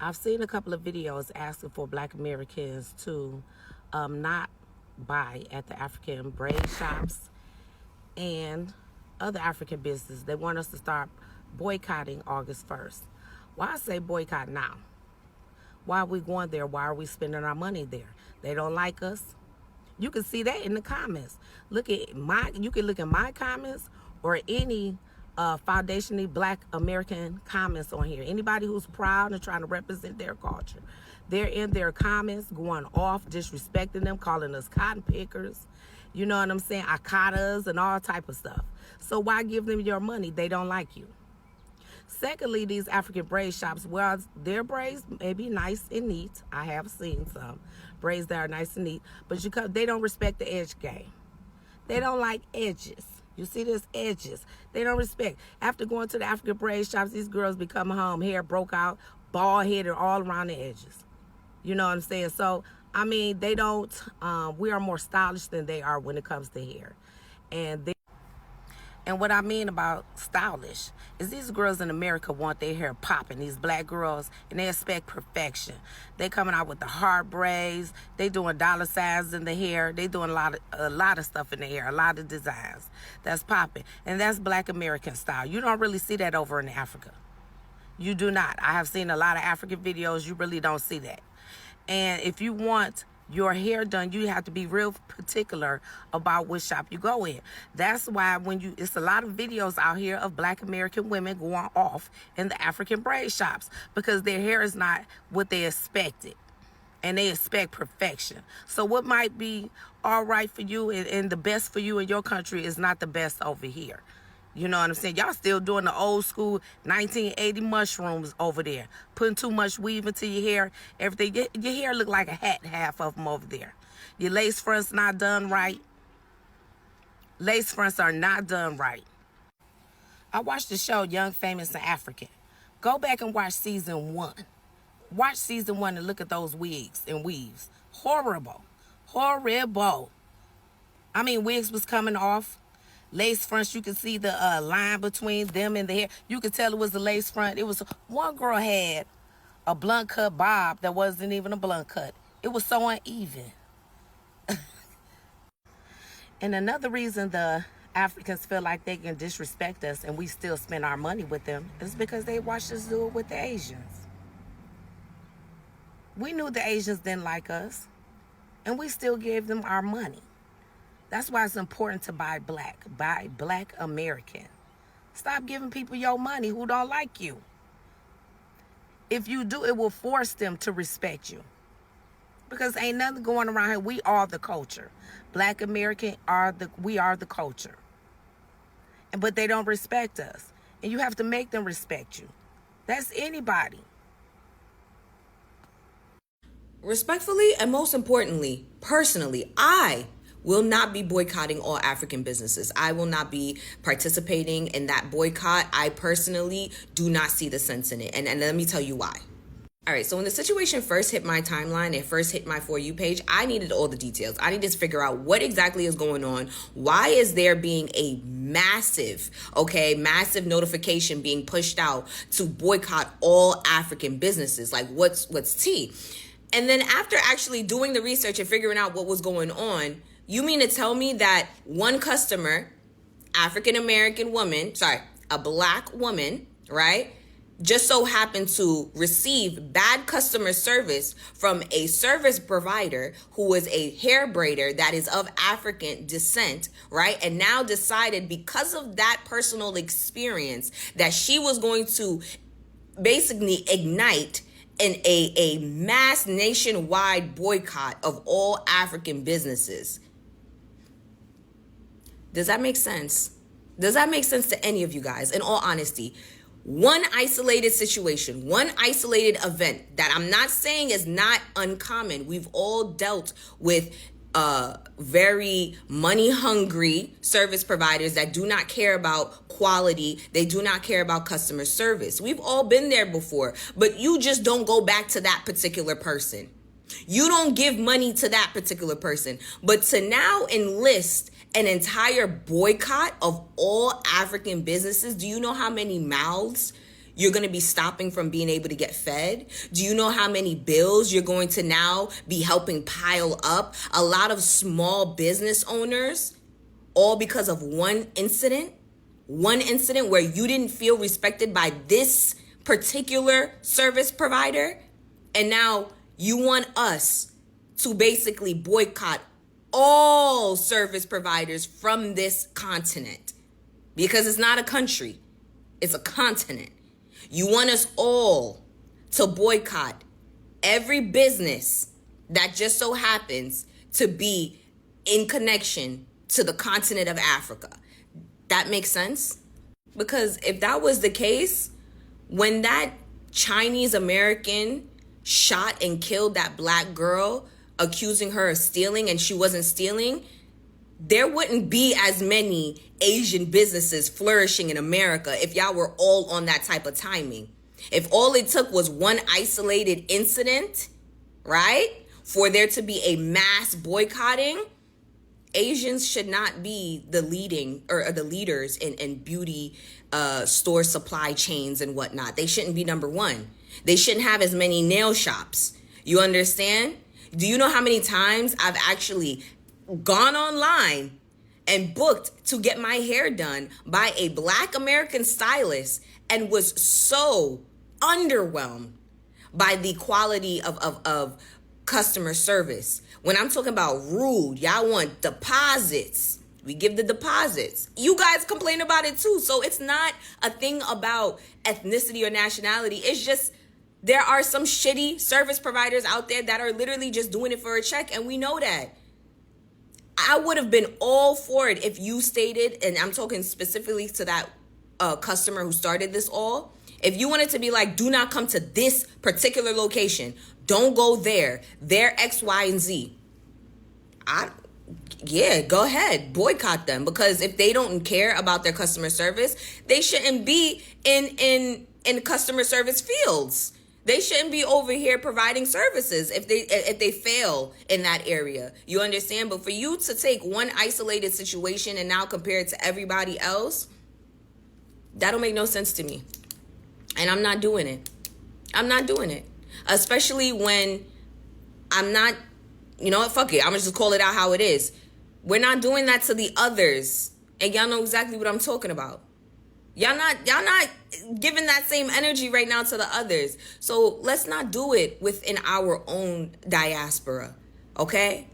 I've seen a couple of videos asking for Black Americans to not buy at the African braid shops and other African businesses. They want us to start boycotting August 1st. Why I say boycott now? Why are we going there? Why are we spending our money there? They don't like us. You can see that in the comments. You can look at my comments or any foundationally Black American comments on here. Anybody who's proud and trying to represent their culture, they're in their comments going off, disrespecting them, calling us cotton pickers. You know what I'm saying? Akatas and all type of stuff. So why give them your money? They don't like you. Secondly, these African braid shops, well, their braids may be nice and neat. I have seen some braids that are nice and neat, but they don't respect the edge game. They don't like edges. You see this edges. They don't respect. After going to the African braid shops, these girls be coming home, hair broke out, bald headed all around the edges. You know what I'm saying? So, I mean, they don't, we are more stylish than they are when it comes to hair. And what I mean about stylish is these girls in America want their hair popping, these Black girls, and they expect perfection. They coming out with the hard braids. They doing dollar signs in the hair. They doing a lot of stuff in the hair, a lot of designs that's popping. And that's Black American style. You don't really see that over in Africa. You do not. I have seen a lot of African videos. You really don't see that. And if you want your hair done, you have to be real particular about which shop you go in. That's why it's a lot of videos out here of Black American women going off in the African braid shops because their hair is not what they expected. And they expect perfection. So what might be all right for you and the best for you in your country is not the best over here. You know what I'm saying? Y'all still doing the old school 1980 mushrooms over there. Putting too much weave into your hair. Everything. Your hair look like a hat, half of them over there. Your lace fronts not done right. Lace fronts are not done right. I watched the show Young, Famous, and African. Go back and watch season 1. Watch season 1 and look at those wigs and weaves. Horrible. Horrible. I mean, wigs was coming off. Lace fronts, you could see the line between them and the hair. You could tell it was the lace front. It was, one girl had a blunt cut bob that wasn't even a blunt cut. It was so uneven. And another reason the Africans feel like they can disrespect us and we still spend our money with them is because they watched us do it with the Asians. We knew the Asians didn't like us, and we still gave them our money. That's why it's important to buy Black American. Stop giving people your money who don't like you. If you do, it will force them to respect you. Because ain't nothing going around here. We are the culture. Black American we are the culture. But they don't respect us. And you have to make them respect you. That's anybody. Respectfully, and most importantly, personally, I will not be boycotting all African businesses. I will not be participating in that boycott. I personally do not see the sense in it. And let me tell you why. All right, so when the situation first hit my timeline and first hit my For You page, I needed all the details. I needed to figure out what exactly is going on. Why is there being a massive notification being pushed out to boycott all African businesses? Like, what's tea? And then after actually doing the research and figuring out what was going on, you mean to tell me that one customer, African-American woman, a Black woman, right, just so happened to receive bad customer service from a service provider who was a hair braider that is of African descent, right, and now decided because of that personal experience that she was going to basically ignite in a mass nationwide boycott of all African businesses. Does that make sense? Does that make sense to any of you guys? In all honesty, one isolated situation, one isolated event that I'm not saying is not uncommon. We've all dealt with very money hungry service providers that do not care about quality. They do not care about customer service. We've all been there before, but you just don't go back to that particular person. You don't give money to that particular person. But to now enlist an entire boycott of all African businesses, do you know how many mouths you're going to be stopping from being able to get fed? Do you know how many bills you're going to now be helping pile up? A lot of small business owners, all because of one incident where you didn't feel respected by this particular service provider. And now you want us to basically boycott all service providers from this continent, because it's not a country, it's a continent. You want us all to boycott every business that just so happens to be in connection to the continent of Africa. That makes sense? Because if that was the case, when that Chinese American shot and killed that black girl, accusing her of stealing, and she wasn't stealing, there wouldn't be as many Asian businesses flourishing in America if y'all were all on that type of timing. If all it took was one isolated incident, right, for there to be a mass boycotting, Asians should not be the leading or the leaders in beauty store supply chains and whatnot. They shouldn't be number one. They shouldn't have as many nail shops. You understand? Do you know how many times I've actually gone online and booked to get my hair done by a black American stylist and was so underwhelmed by the quality of customer service? When I'm talking about rude, y'all want deposits. We give the deposits. You guys complain about it too. So it's not a thing about ethnicity or nationality. It's just there are some shitty service providers out there that are literally just doing it for a check, and we know that. I would have been all for it if you stated, and I'm talking specifically to that customer who started this all, if you wanted to be like, do not come to this particular location, don't go there, they're X, Y, and Z. Yeah, go ahead, boycott them, because if they don't care about their customer service, they shouldn't be in customer service fields. They shouldn't be over here providing services if they fail in that area. You understand? But for you to take one isolated situation and now compare it to everybody else, that don't make no sense to me. And I'm not doing it. I'm not doing it. Especially when I'm not, you know what, fuck it. I'm gonna just call it out how it is. We're not doing that to the others. And y'all know exactly what I'm talking about. Y'all not giving that same energy right now to the others. So let's not do it within our own diaspora, okay?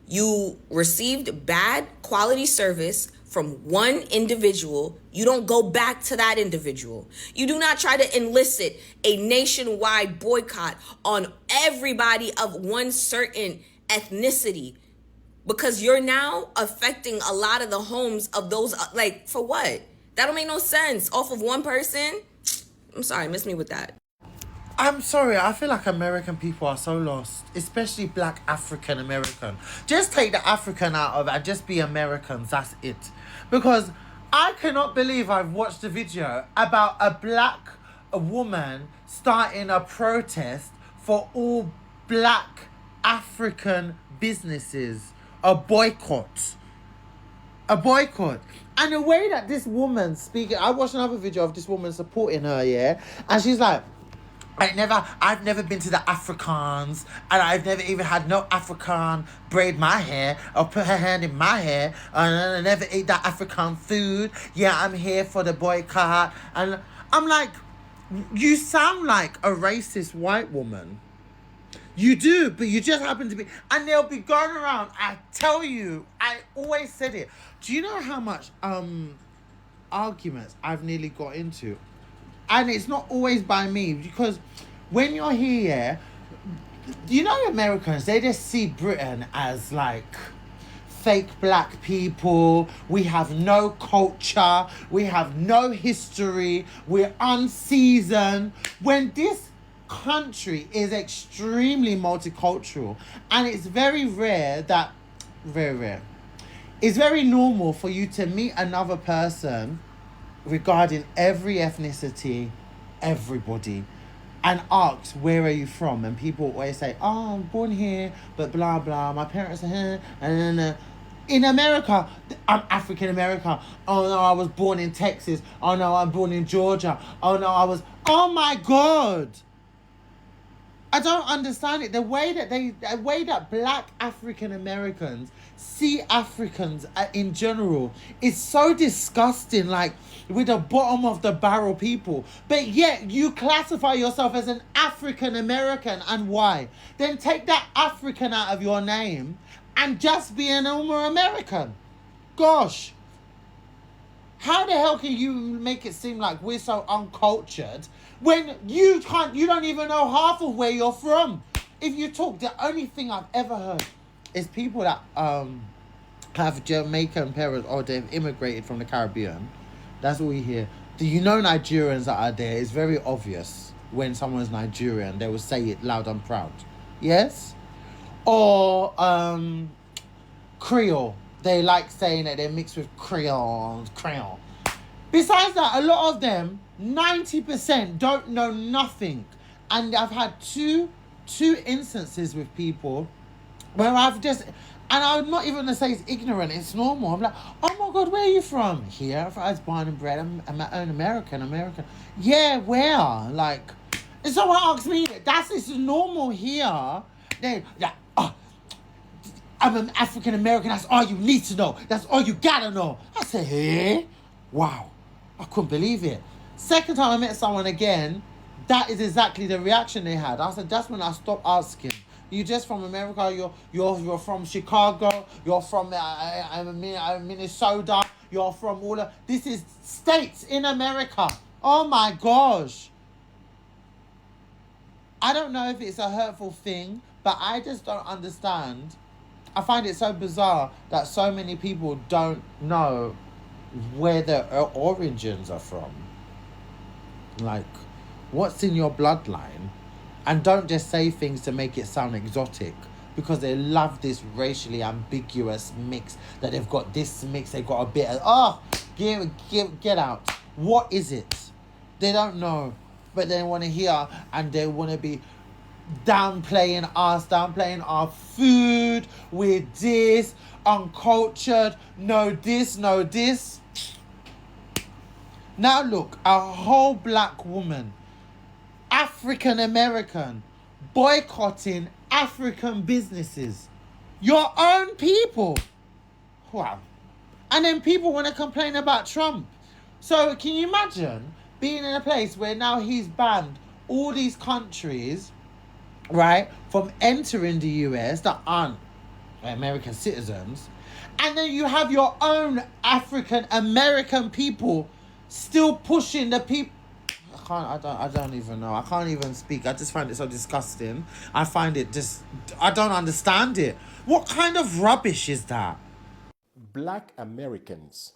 You received bad quality service from one individual. You don't go back to that individual. You do not try to elicit a nationwide boycott on everybody of one certain ethnicity, because you're now affecting a lot of the homes of those, like, for what? That don't make no sense. Off of one person? I'm sorry, miss me with that. I'm sorry, I feel like American people are so lost, especially black African American. Just take the African out of it and just be Americans, that's it. Because I cannot believe I've watched a video about a black woman starting a protest for all black African businesses. A boycott. And the way that this woman speaking, I watched another video of this woman supporting her, yeah? And she's like, I've never been to the Afrikaans, and I've never even had no African braid my hair or put her hand in my hair, and I never ate that African food. Yeah, I'm here for the boycott. And I'm like, you sound like a racist white woman. You do, but you just happen to be, and they'll be going around. I tell you, I always said it. Do you know how much arguments I've nearly got into? And it's not always by me, because when you're here, you know, Americans, they just see Britain as like fake black people. We have no culture. We have no history. We're unseasoned. When this country is extremely multicultural, and it's very rare, it's very normal for you to meet another person regarding every ethnicity, everybody, and ask, where are you from? And people always say, oh, I'm born here, but blah blah, my parents are here, and In America, I'm African American. Oh no, I was born in Texas. Oh no, I'm born in Georgia. Oh no, I was. Oh my God. I don't understand it. The way that black African Americans see Africans in general is so disgusting. Like, with the bottom of the barrel people. But yet you classify yourself as an African American, and why? Then take that African out of your name and just be a normal American. Gosh. How the hell can you make it seem like we're so uncultured when you don't even know half of where you're from? If you talk, the only thing I've ever heard is people that have Jamaican parents or they've immigrated from the Caribbean. That's all we hear. Do you know Nigerians that are there? It's very obvious when someone's Nigerian, they will say it loud and proud. Yes? Or Creole. They like saying that they're mixed with Creole. Besides that, a lot of them, 90% don't know nothing. And I've had two instances with people where I've just, and I'm not even gonna say it's ignorant, it's normal. I'm like, oh my God, where are you from? Here, I was born and bred, I'm an American. Yeah, where? Like, and someone asks me, it's normal here. Then, like, oh, I'm an African American. That's all you need to know. That's all you gotta know. I said, hey, wow. I couldn't believe it. Second time I met someone again, that is exactly the reaction they had. I said, that's when I stopped asking. You just from America? You're from Chicago? You're from Minnesota? You're from all of... This is states in America. Oh my gosh. I don't know if it's a hurtful thing, but I just don't understand. I find it so bizarre that so many people don't know where their origins are from. Like, what's in your bloodline? And don't just say things to make it sound exotic, because they love this racially ambiguous mix, that they've got this mix, they've got a bit of, get out. What is it? They don't know, but they want to hear, and they want to be downplaying our food with this, uncultured, no this. Now look, a whole black woman, African American, boycotting African businesses. Your own people. Wow. And then people want to complain about Trump. So can you imagine being in a place where now he's banned all these countries, right, from entering the US that aren't American citizens, and then you have your own African American people still pushing the people. I don't even know. I can't even speak. I just find it so disgusting. I find it just, I don't understand it. What kind of rubbish is that? Black Americans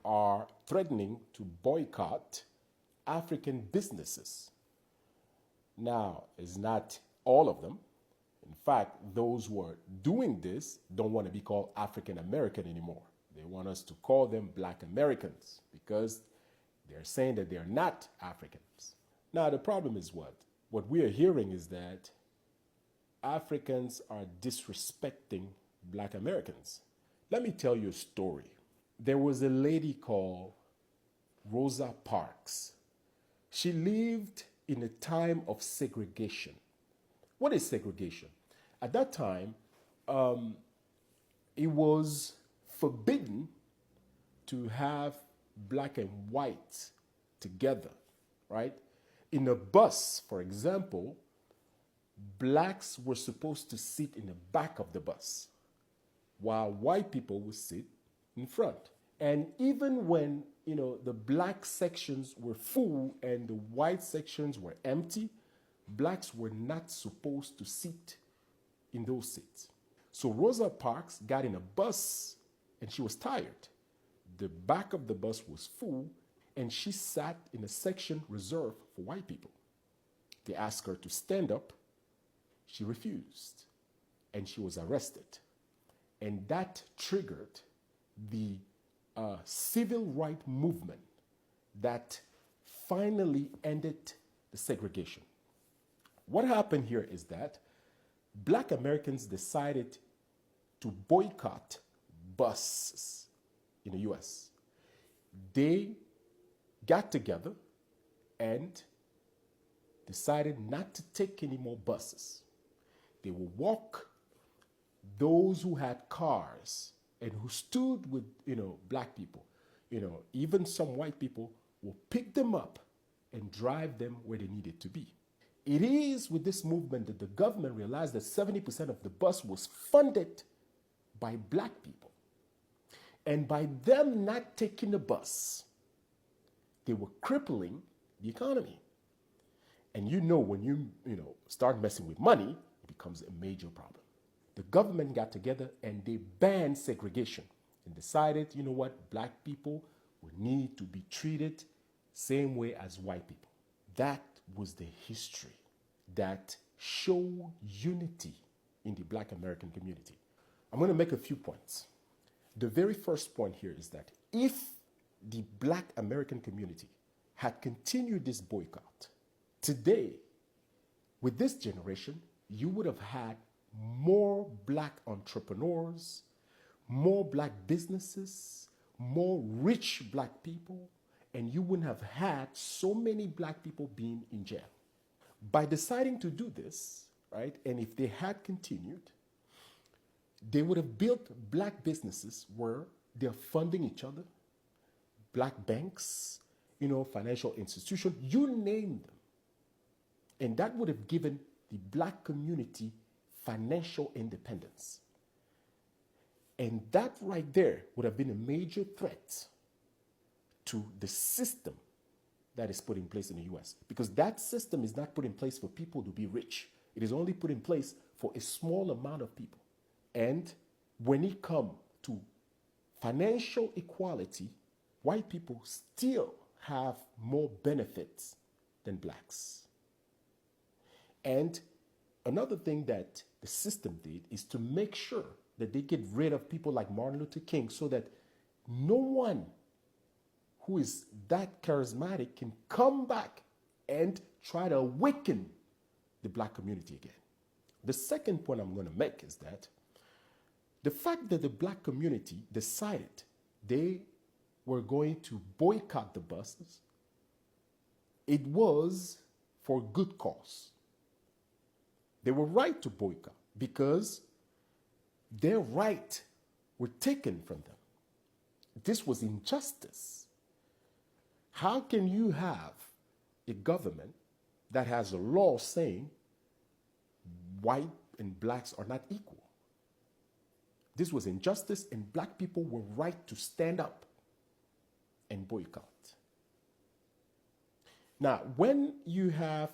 are threatening to boycott African businesses. Now, it's not all of them. In fact, those who are doing this don't want to be called African American anymore. They want us to call them Black Americans because they're saying that they're not Africans. Now, the problem is what? What we are hearing is that Africans are disrespecting Black Americans. Let me tell you a story. There was a lady called Rosa Parks. She lived in a time of segregation. What is segregation? At that time, it was forbidden to have black and white together, right? In a bus, for example, blacks were supposed to sit in the back of the bus, while white people would sit in front. And even when, the black sections were full and the white sections were empty, blacks were not supposed to sit in those seats. So Rosa Parks got in a bus and she was tired. The back of the bus was full and she sat in a section reserved for white people. They asked her to stand up. She refused and she was arrested. And that triggered the civil rights movement that finally ended the segregation. What happened here is that Black Americans decided to boycott buses in the US. They got together and decided not to take any more buses. They will walk those who had cars and who stood with, black people, even some white people will pick them up and drive them where they needed to be. It is with this movement that the government realized that 70% of the bus was funded by black people. And by them not taking the bus, they were crippling the economy. And when you start messing with money, it becomes a major problem. The government got together and they banned segregation and decided, black people would need to be treated same way as white people. That was the history that showed unity in the black American community. I'm going to make a few points. The very first point here is that if the black American community had continued this boycott, today, with this generation, you would have had more black entrepreneurs, more black businesses, more rich black people, and you wouldn't have had so many black people being in jail. By deciding to do this, right, and if they had continued, they would have built black businesses where they're funding each other, black banks, financial institutions, you name them. And that would have given the black community financial independence. And that right there would have been a major threat to the system that is put in place in the US. Because that system is not put in place for people to be rich. It is only put in place for a small amount of people. And when it comes to financial equality, white people still have more benefits than blacks. And another thing that the system did is to make sure that they get rid of people like Martin Luther King so that no one who is that charismatic can come back and try to awaken the black community again. The second point I'm going to make is that the fact that the black community decided they were going to boycott the buses, it was for good cause. They were right to boycott because their right were taken from them. This was injustice. How can you have a government that has a law saying white and blacks are not equal? This was injustice, and black people were right to stand up and boycott. Now, when you have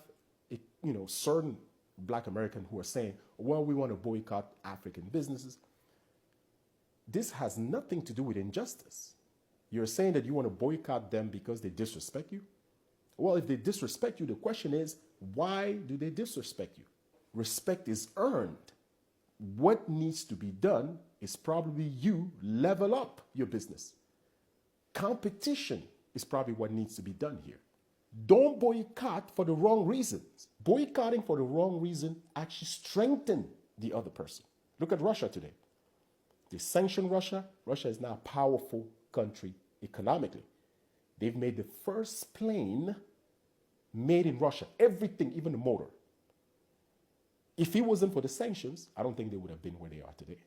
certain black Americans who are saying, well, we want to boycott African businesses, this has nothing to do with injustice. You're saying that you want to boycott them because they disrespect you? Well, if they disrespect you, the question is, why do they disrespect you? Respect is earned. What needs to be done is probably you level up your business. Competition is probably what needs to be done here. Don't boycott for the wrong reasons. Boycotting for the wrong reason actually strengthens the other person. Look at Russia today. They sanction Russia. Russia is now a powerful country economically. They've made the first plane made in Russia. Everything, even the motor. If it wasn't for the sanctions, I don't think they would have been where they are today.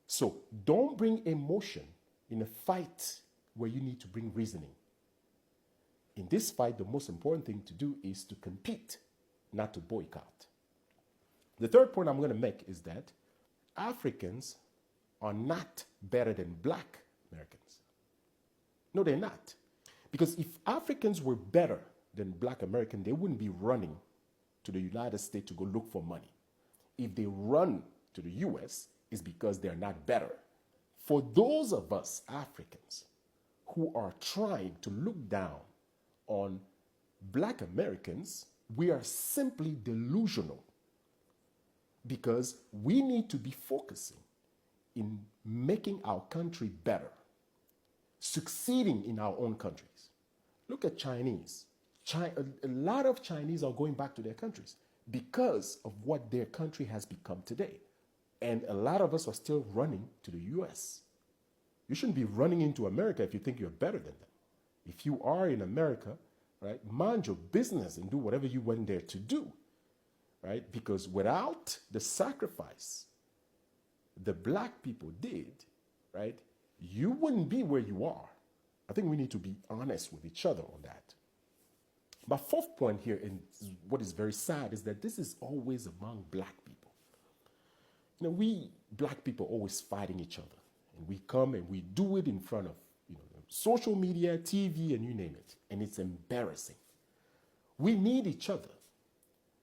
So don't bring emotion in a fight where you need to bring reasoning. In this fight, the most important thing to do is to compete, not to boycott. The third point I'm going to make is that Africans are not better than black Americans. No, they're not. Because if Africans were better than black Americans, they wouldn't be running to the United States to go look for money. If they run to the US, it's because they're not better. For those of us Africans who are trying to look down on black Americans, we are simply delusional because we need to be focusing in making our country better, succeeding in our own countries. Look at Chinese. A lot of Chinese are going back to their countries because of what their country has become today. And a lot of us are still running to the US. You shouldn't be running into America if you think you're better than them. If you are in America, right, mind your business and do whatever you went there to do, right? Because without the sacrifice the black people did, right, you wouldn't be where you are. I think we need to be honest with each other on that. My fourth point here, and what is very sad, is that this is always among black people. You know, we black people always fighting each other. And we come and we do it in front of, social media, TV, and you name it. And it's embarrassing. We need each other,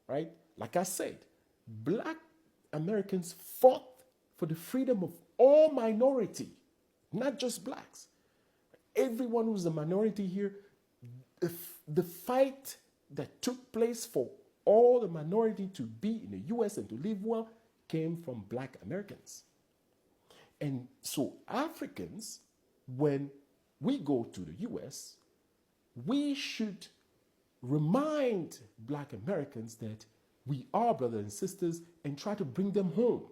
right? Like I said, black Americans fought for the freedom of all minority, not just blacks. Everyone who's a minority here, the fight that took place for all the minority to be in the US and to live well came from black Americans. And so Africans, when we go to the US, we should remind black Americans that we are brothers and sisters and try to bring them home.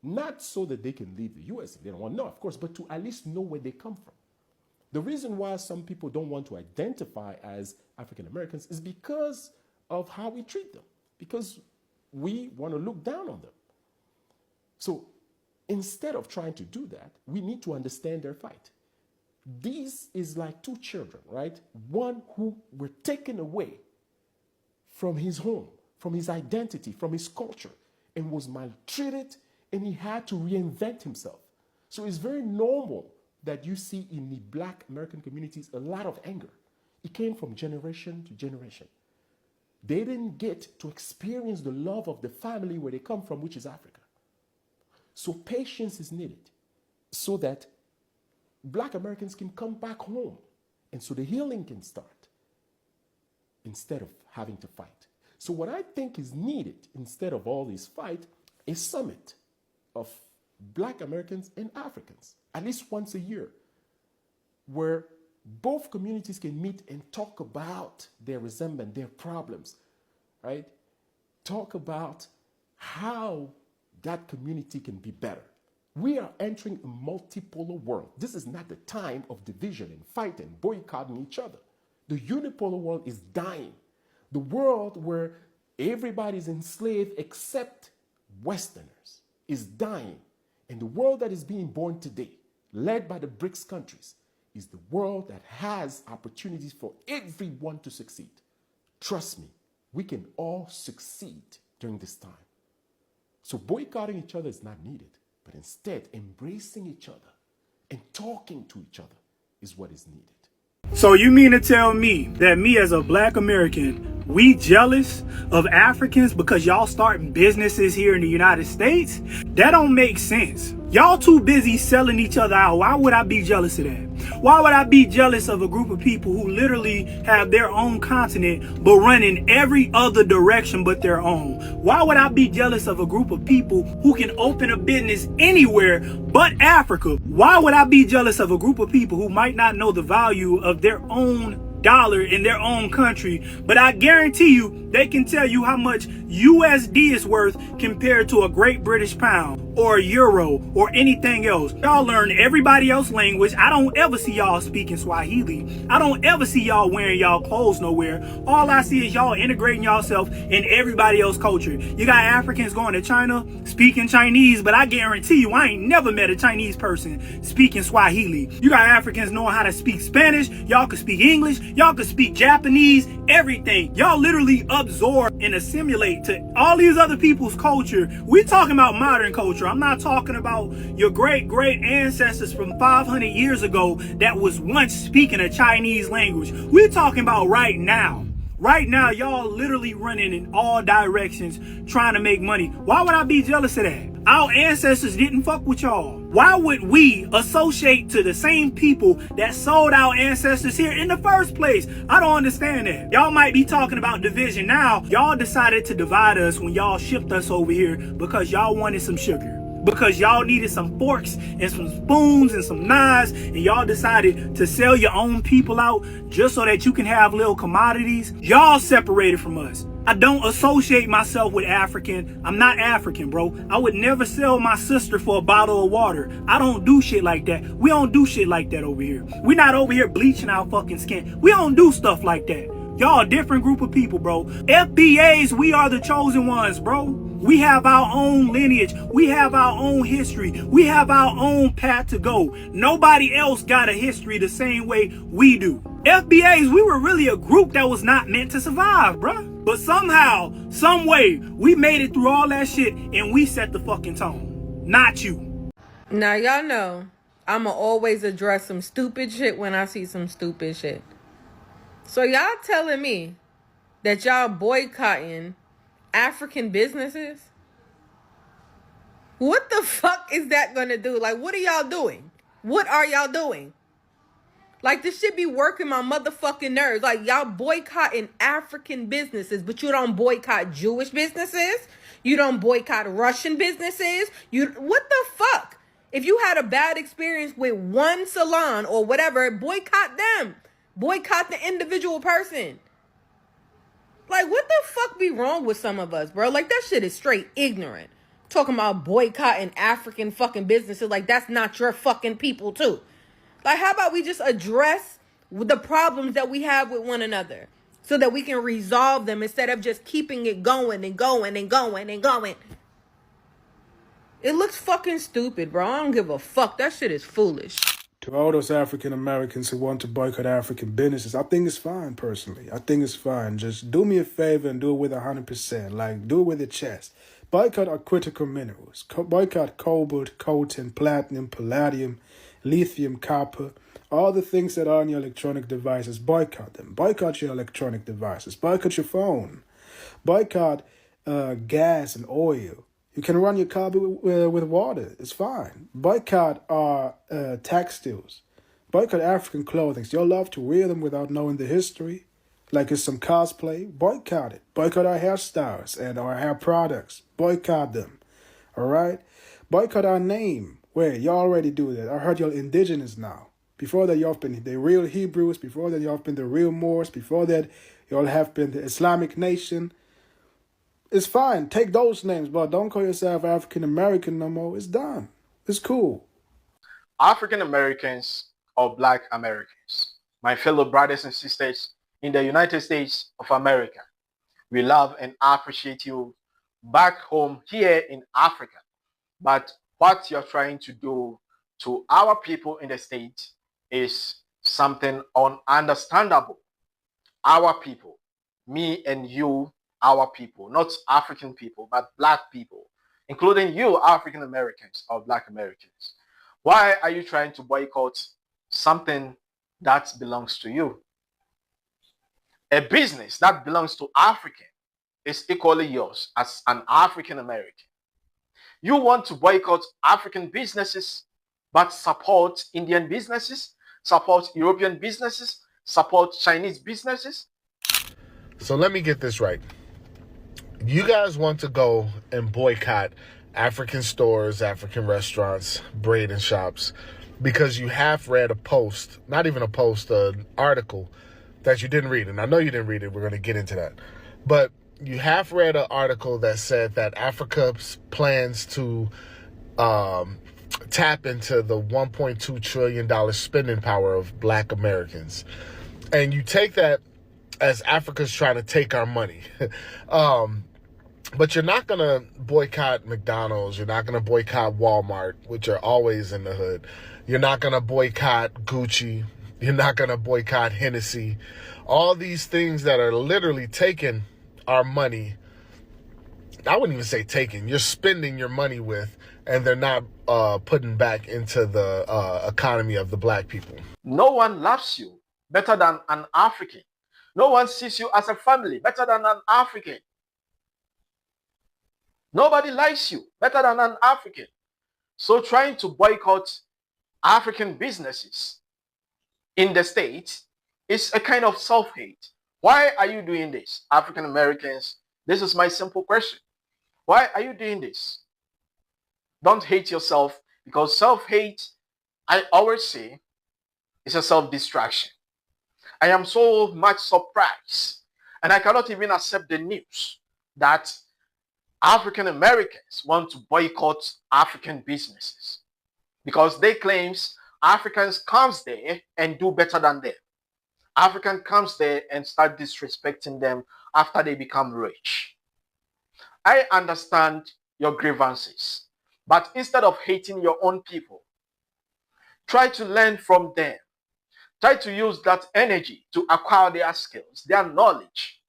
Not so that they can leave the US if they don't want to know, of course, but to at least know where they come from. The reason why some people don't want to identify as African Americans is because of how we treat them, because we want to look down on them. So instead of trying to do that, we need to understand their fight. This is like two children, right? One who were taken away from his home, from his identity, from his culture, and was maltreated, and he had to reinvent himself. So it's very normal that you see in the black American communities a lot of anger. It came from generation to generation. They didn't get to experience the love of the family where they come from, which is Africa. So patience is needed so that black Americans can come back home and so the healing can start instead of having to fight. So what I think is needed instead of all this fight is a summit of black Americans and Africans, at least once a year, where both communities can meet and talk about their resentment, their problems, right? Talk about how that community can be better. We are entering a multipolar world. This is not the time of division and fight and boycotting each other. The unipolar world is dying. The world where everybody's enslaved except Westerners is dying. And the world that is being born today, led by the BRICS countries, is the world that has opportunities for everyone to succeed. Trust me, we can all succeed during this time. So boycotting each other is not needed, but instead embracing each other and talking to each other is what is needed. So you mean to tell me that me as a black American, we jealous of Africans because y'all starting businesses here in the United States? That don't make sense. Y'all too busy selling each other out. Why would I be jealous of that? Why would I be jealous of a group of people who literally have their own continent but run in every other direction but their own? Why would I be jealous of a group of people who can open a business anywhere but Africa? Why would I be jealous of a group of people who might not know the value of their own dollar in their own country, but I guarantee you they can tell you how much USD is worth compared to a Great British Pound or a euro or anything else? Y'all learn everybody else's language. I don't ever see y'all speaking Swahili. I don't ever see y'all wearing y'all clothes nowhere. All I see is y'all integrating yourself in everybody else's culture. You got Africans going to China speaking Chinese, but I guarantee you I ain't never met a Chinese person speaking Swahili. You got Africans knowing how to speak Spanish. Y'all can speak English. Y'all can speak Japanese, everything. Y'all literally absorb and assimilate to all these other people's culture. We talking about modern culture. I'm not talking about your great ancestors from 500 years ago that was once speaking a Chinese language. We're talking about right now. Right now, y'all literally running in all directions trying to make money. Why would I be jealous of that? Our ancestors didn't fuck with y'all. Why would we associate to the same people that sold our ancestors here in the first place? I don't understand that. Y'all might be talking about division now. Y'all decided to divide us when y'all shipped us over here because y'all wanted some sugar. because y'all needed some forks and some spoons and some knives, and y'all decided to sell your own people out just so that you can have little commodities. Y'all separated from us. I don't associate myself with African. I'm not African, bro. I would never sell my sister for a bottle of water. I don't do shit like that. We don't do shit like that over here. We're not over here bleaching our fucking skin. We don't do stuff like that. Y'all a different group of people, bro. FBAs, we are the chosen ones, bro. We have our own lineage. We have our own history. We have our own path to go. Nobody else got a history the same way we do. FBAs, we were really a group that was not meant to survive, bruh. But somehow, some way, we made it through all that shit and we set the fucking tone. Not you. Now, y'all know I'ma always address some stupid shit when I see some stupid shit. So y'all telling me that y'all boycotting African businesses? What the fuck is that gonna do? Like, what are y'all doing? What are y'all doing? Like, this shit be working my motherfucking nerves. Like, y'all boycotting African businesses, but you don't boycott Jewish businesses. You don't boycott Russian businesses. What the fuck? If you had a bad experience with one salon or whatever, boycott them. Boycott the individual person. Like, what the fuck be wrong with some of us, bro? Like, that shit is straight ignorant. Talking about boycotting African fucking businesses, like that's not your fucking people too. Like, how about we just address the problems that we have with one another so that we can resolve them instead of just keeping it going and going and going and going. It looks fucking stupid, bro. I don't give a fuck. That shit is foolish. To all those African Americans who want to boycott African businesses, I think it's fine, personally. I think it's fine. Just do me a favor and do it with 100%. Like, do it with your chest. Boycott our critical minerals. Boycott cobalt, coltan, platinum, palladium, lithium, copper, all the things that are on your electronic devices. Boycott them. Boycott your electronic devices. Boycott your phone. Boycott gas and oil. You can run your car with water. It's fine. Boycott our textiles. Boycott African clothing. You'll love to wear them without knowing the history. Like it's some cosplay. Boycott it. Boycott our hairstyles and our hair products. Boycott them. All right? Boycott our name. Wait, y'all already do that. I heard y'all indigenous now. Before that, y'all have been the real Hebrews. Before that, y'all have been the real Moors. Before that, y'all have been the Islamic nation. It's fine. Take those names, but don't call yourself African American no more. It's done. It's cool. African Americans or Black Americans, my fellow brothers and sisters in the United States of America, we love and appreciate you back home here in Africa. But what you're trying to do to our people in the States is something ununderstandable. Our people, me and you, our people, not African people, but Black people, including you, African Americans or Black Americans. Why are you trying to boycott something that belongs to you? A business that belongs to African is equally yours as an African American. You want to boycott African businesses, but support Indian businesses, support European businesses, support Chinese businesses. So let me get this right. You guys want to go and boycott African stores, African restaurants, braiding shops, because you have read a post, not even a post, an article that you didn't read. And I know you didn't read it. We're going to get into that. But you have read an article that said that Africa plans to tap into the $1.2 trillion spending power of Black Americans. And you take that as Africa's trying to take our money. But you're not going to boycott McDonald's. You're not going to boycott Walmart, which are always in the hood. You're not going to boycott Gucci. You're not going to boycott Hennessy. All these things that are literally taking our money. I wouldn't even say taking. You're spending your money with, and they're not putting back into the economy of the Black people. No one loves you better than an African. No one sees you as a family better than an African. Nobody likes you better than an African. So trying to boycott African businesses in the States is a kind of self-hate. Why are you doing this, African Americans? This is my simple question. Why are you doing this? Don't hate yourself, because self-hate, I always say, is a self-distraction. I am so much surprised, and I cannot even accept the news that African Americans want to boycott African businesses because they claims Africans comes there and do better than them. African comes there and start disrespecting them after they become rich. I understand your grievances, but instead of hating your own people, try to learn from them. Try to use that energy to acquire their skills, their knowledge.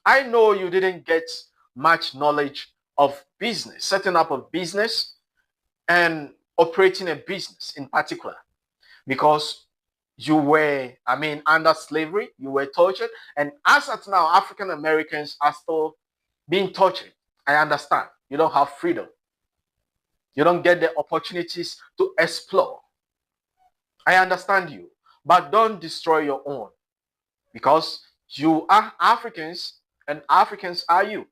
I know you didn't get much knowledge of business, setting up a business and operating a business in particular, because you were, under slavery, you were tortured. And as at now, African Americans are still being tortured. I understand. You don't have freedom. You don't get the opportunities to explore. I understand you. But don't destroy your own, because you are Africans and Africans are you.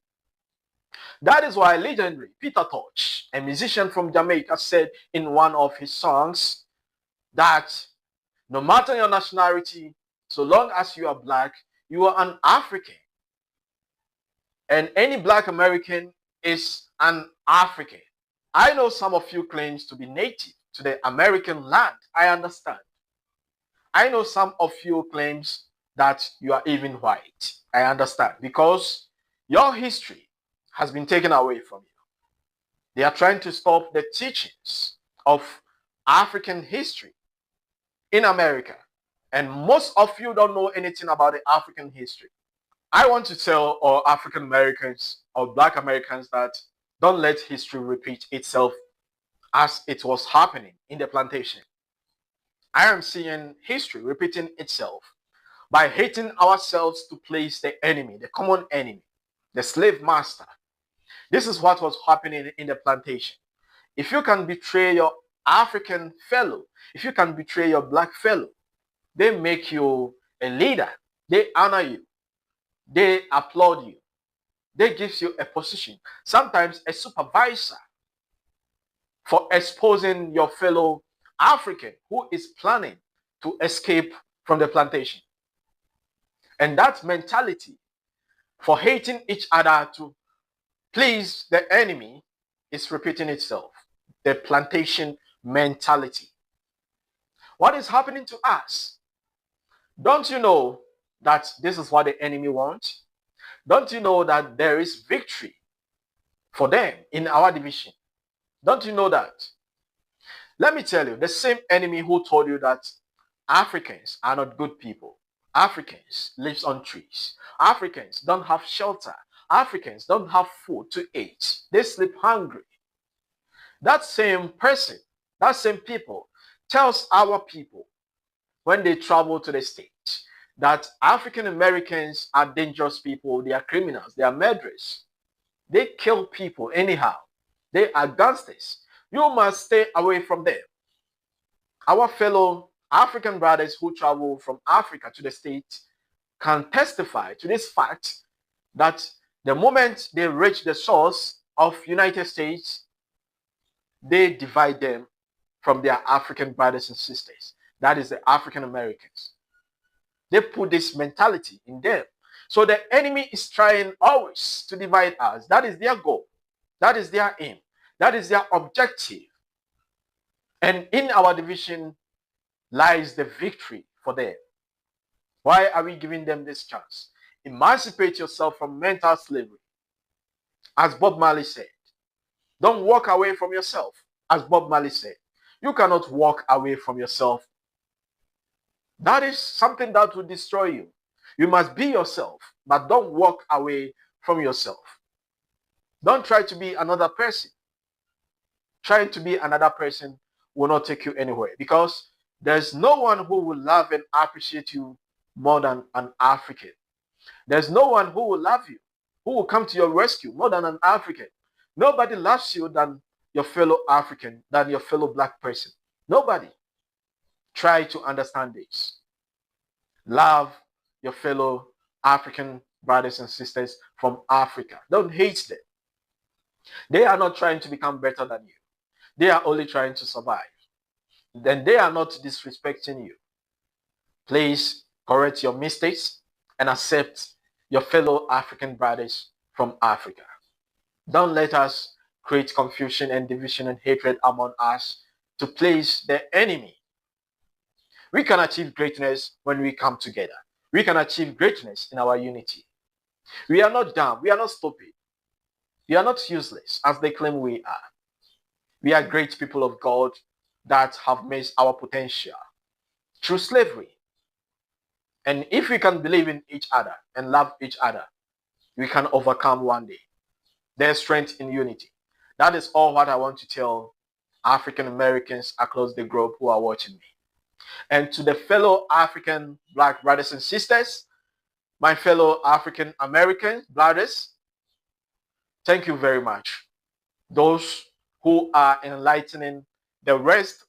That is why legendary Peter Tosh, a musician from Jamaica, said in one of his songs that no matter your nationality, so long as you are black, you are an African. And any black American is an African. I know some of you claims to be native to the American land. I understand. I know some of you claims that you are even white. I understand, because your history has been taken away from you. They are trying to stop the teachings of African history in America. And most of you don't know anything about the African history. I want to tell all African Americans or black Americans that don't let history repeat itself as it was happening in the plantation. I am seeing history repeating itself by hating ourselves to place the enemy, the common enemy, the slave master. This is what was happening in the plantation. If you can betray your African fellow, if you can betray your black fellow, they make you a leader. They honor you. They applaud you. They give you a position, sometimes a supervisor, for exposing your fellow African who is planning to escape from the plantation. And that mentality for hating each other to please the enemy is repeating itself. The plantation mentality. What is happening to us? Don't you know that this is what the enemy wants? Don't you know that there is victory for them in our division? Don't you know that? Let me tell you, the same enemy who told you that Africans are not good people, Africans live on trees, Africans don't have shelter, Africans don't have food to eat, they sleep hungry. That same person, that same people tells our people when they travel to the States that African Americans are dangerous people, they are criminals, they are murderers. They kill people anyhow. They are gangsters. You must stay away from them. Our fellow African brothers who travel from Africa to the States can testify to this fact that the moment they reach the shores of United States, they divide them from their African brothers and sisters. That is the African Americans. They put this mentality in them. So the enemy is trying always to divide us. That is their goal. That is their aim. That is their objective. And in our division lies the victory for them. Why are we giving them this chance? Emancipate yourself from mental slavery. As Bob Marley said, don't walk away from yourself. As Bob Marley said, you cannot walk away from yourself. That is something that will destroy you. You must be yourself, but don't walk away from yourself. Don't try to be another person. Trying to be another person will not take you anywhere, because there's no one who will love and appreciate you more than an African. There's no one who will love you, who will come to your rescue more than an African. Nobody loves you than your fellow African, than your fellow black person. Nobody. Try to understand this. Love your fellow African brothers and sisters from Africa. Don't hate them. They are not trying to become better than you. They are only trying to survive. Then they are not disrespecting you. Please correct your mistakes and accept your fellow African brothers from Africa. Don't let us create confusion and division and hatred among us to please the enemy. We can achieve greatness when we come together. We can achieve greatness in our unity. We are not dumb. We are not stupid. We are not useless as they claim we are. We are great people of God that have missed our potential through slavery. And if we can believe in each other and love each other, we can overcome one day. There's strength in unity. That is all what I want to tell African Americans across the globe who are watching me. And to the fellow African Black brothers and sisters, my fellow African American brothers, thank you very much. Those who are enlightening the rest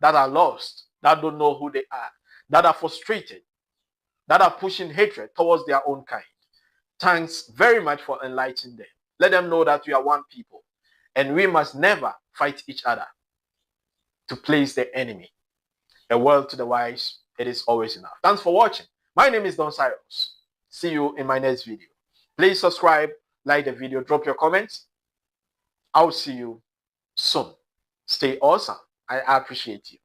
that are lost, that don't know who they are, that are frustrated, that are pushing hatred towards their own kind. Thanks very much for enlightening them. Let them know that we are one people and we must never fight each other to please the enemy. A word to the wise, it is always enough. Thanks for watching. My name is Don Cyrus. See you in my next video. Please subscribe, like the video, drop your comments. I'll see you soon. Stay awesome. I appreciate you.